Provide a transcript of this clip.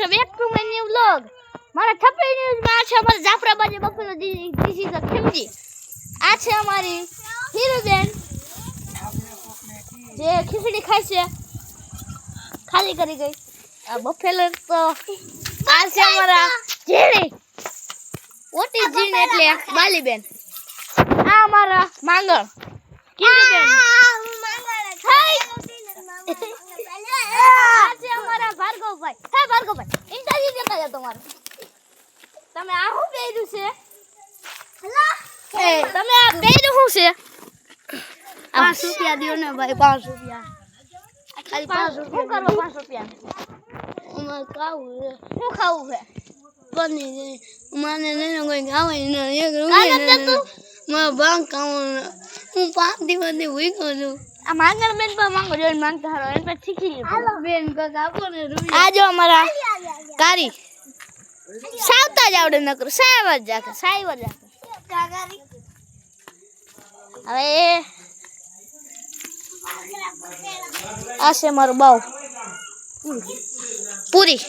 છે back to my new vlog મારા થપ્પી ન્યૂઝમાં આ છે અમારા જાફરાબાદી બકલો દીદી ધ ખીમજી આ છે અમારી હીરુબેન જે ખીચડી ખાય છે ખાલી કરી ગઈ આ બફેલો તો આ છે અમારા જીણી ઓટી જીણ એટલે બાલીબેન આ અમારા માંગળ કીધુબેન આજે અમારા ભાર્ગવભાઈ હે ભાર્ગવભાઈ ઇન્ટરવ્યુ દેતા જાવ તમારો તમે આ શું પહેર્યું છે એ તમે આ પહેર્યું શું છે 5 રૂપિયા દિયો ને ભાઈ 5 રૂપિયા ખાલી 5 રૂપિયા શું કરો 5 રૂપિયા અમાર ખાવું છે શું ખાવું છે પનીર મને નઈ કોઈ ખાવે ને એક રૂપિયા માં બાંગ ખાવું હું 5 દિવસથી ભૂખ્યો છું આ માંગણ બેન પર માંગો જોઈને માંગતા હારો એન પર શીખી લ્યો બેન કક આપો ને રૂપિયા આ જો અમારા કારી સાવતા જ આવડે નકર સાવર જાકે કાગારી હવે આ છે મારો બાવ પૂરી